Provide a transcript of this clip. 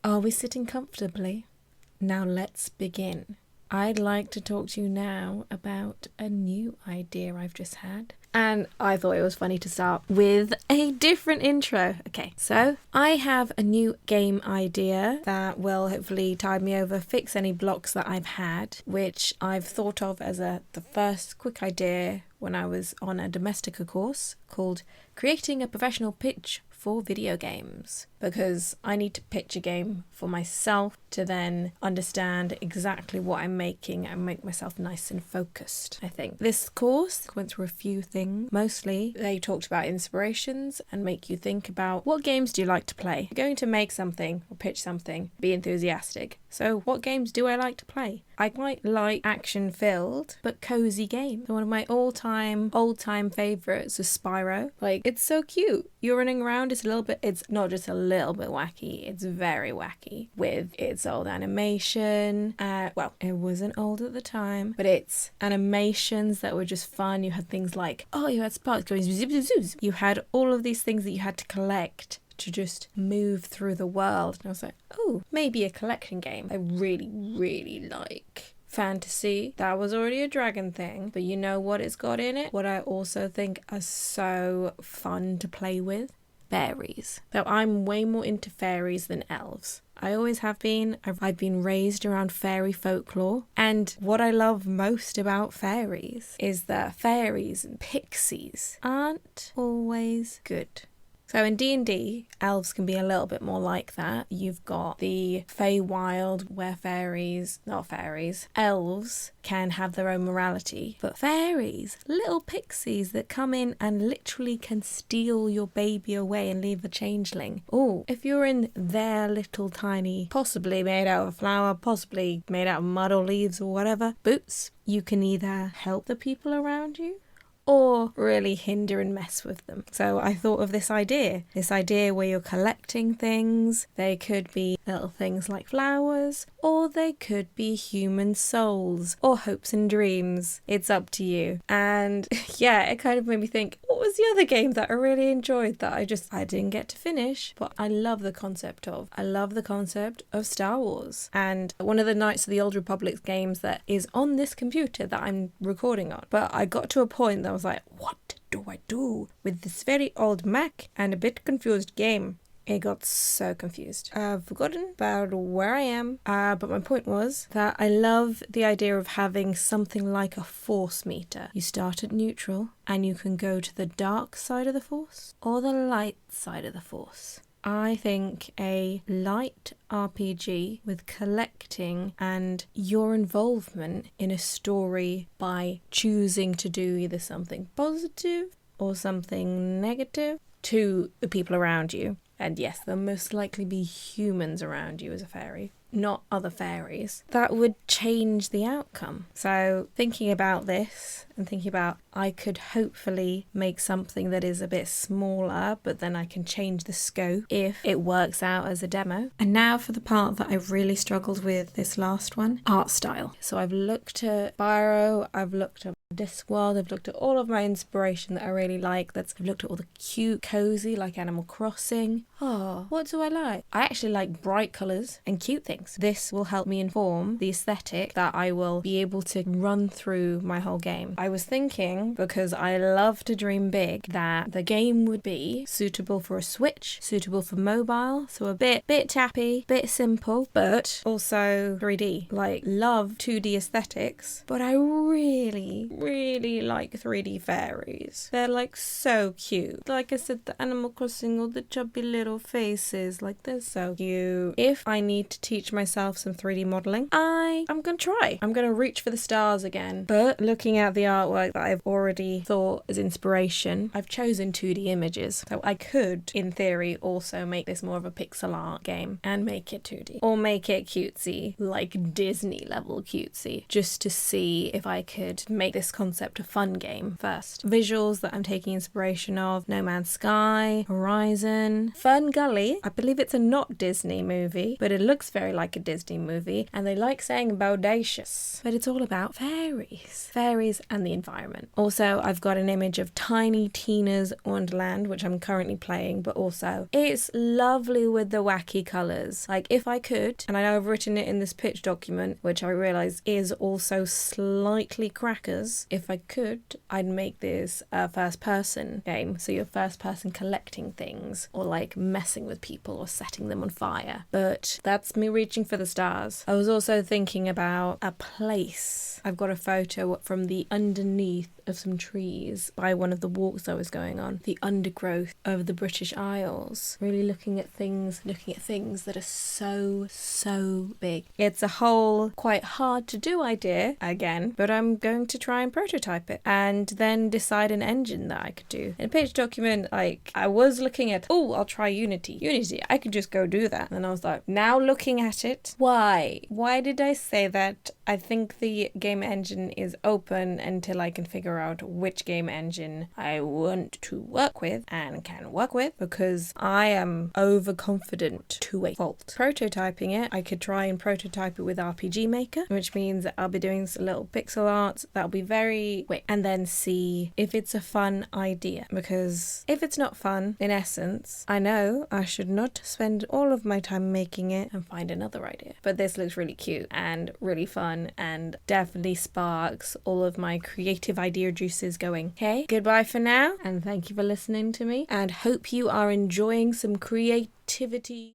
Are we sitting comfortably? Now let's begin. I'd like to talk to you now about a new idea I've just had. And I thought it was funny to start with a different intro. Okay, so I have a new game idea that will hopefully tide me over, fix any blocks that I've had, which I've thought of as the first quick idea when I was on a Domestika course called Creating a Professional Pitch for Video Games, because I need to pitch a game for myself to then understand exactly what I'm making and make myself nice and focused. I think this course went through a few things. Mostly they talked about inspirations and make you think about what games do you like to play. You're going to make something or pitch something, be enthusiastic. So what games do I like to play? I quite like action-filled but cozy games. One of my old-time favourites is Spyro. Like, it's so cute. You're running around, it's not just a little bit wacky, it's very wacky with its old animation. Well, it wasn't old at the time, but it's animations that were just fun. You had things like, you had sparks going zip, zip, zip. You had all of these things that you had to collect to just move through the world. And I was like, maybe a collection game. I really, really like fantasy. That was already a dragon thing, but you know what it's got in it? What I also think are so fun to play with? Fairies. So I'm way more into fairies than elves. I always have been. I've been raised around fairy folklore, and what I love most about fairies is that fairies and pixies aren't always good. So in D&D, elves can be a little bit more like that. You've got the Feywild, where elves can have their own morality. But fairies, little pixies that come in and literally can steal your baby away and leave a changeling. If you're in their little tiny, possibly made out of flour, possibly made out of mud or leaves or whatever, boots, you can either help the people around you or really hinder and mess with them. So I thought of this idea where you're collecting things. They could be little things like flowers, or they could be human souls, or hopes and dreams. It's up to you. And yeah, it kind of made me think, what was the other game that I really enjoyed that I didn't get to finish, but I love the concept of. I love the concept of Star Wars. And one of the Knights of the Old Republic games that is on this computer that I'm recording on. But I got to a point that I was like, what do I do with this very old Mac and a bit confused game? It got so confused. I've forgotten about where I am, but my point was that I love the idea of having something like a force meter. You start at neutral and you can go to the dark side of the force or the light side of the force. I think a light RPG with collecting and your involvement in a story by choosing to do either something positive or something negative to the people around you. And yes, there'll most likely be humans around you as a fairy, not other fairies. That would change the outcome. So thinking about this and thinking about I could hopefully make something that is a bit smaller, but then I can change the scope if it works out as a demo. And now for the part that I've really struggled with this last one, art style. So I've looked at Spyro, I've looked at Discworld, I've looked at all of my inspiration that I really like. I've looked at all the cute, cozy, like Animal Crossing. What do I like? I actually like bright colours and cute things. This will help me inform the aesthetic that I will be able to run through my whole game. I was thinking, because I love to dream big, that the game would be suitable for a Switch, suitable for mobile, so a bit tappy, bit simple, but also 3D. Like, love 2D aesthetics, but I really, really like 3D fairies. They're like so cute. Like I said, the Animal Crossing, all the chubby little faces, like they're so cute. If I need to teach myself some 3D modeling, I'm gonna try. I'm gonna reach for the stars again. But looking at the artwork that I've already thought as inspiration, I've chosen 2D images. So I could, in theory, also make this more of a pixel art game and make it 2D. Or make it cutesy, like Disney level cutesy, just to see if I could make this concept a fun game first. Visuals that I'm taking inspiration of: No Man's Sky, Horizon. First FernGully, I believe it's a not Disney movie, but it looks very like a Disney movie, and they like saying bodacious, but it's all about fairies and the environment. Also, I've got an image of Tiny Tina's Wonderland, which I'm currently playing, but also it's lovely with the wacky colours. Like, if I could, and I know I've written it in this pitch document, which I realise is also slightly crackers, if I could, I'd make this a first person game, so you're first person collecting things, or like messing with people or setting them on fire. But that's me reaching for the stars. I was also thinking about a place. I've got a photo from the underneath of some trees by one of the walks I was going on, the undergrowth of the British Isles, really looking at things that are so big. It's a whole quite hard to do idea again, but I'm going to try and prototype it and then decide an engine that I could do. In a pitch document, like, I was looking at, I'll try Unity, I could just go do that. And I was like, now looking at it, why did I say that? I think the game engine is open until I can figure out which game engine I want to work with and can work with, because I am overconfident to a fault. Prototyping it, I could try and prototype it with RPG Maker, which means I'll be doing some little pixel art that'll be very quick, and then see if it's a fun idea. Because if it's not fun, in essence, I know I should not spend all of my time making it and find another idea. But this looks really cute and really fun and definitely sparks all of my creative idea juices going. Okay, goodbye for now, and thank you for listening to me, and hope you are enjoying some creativity.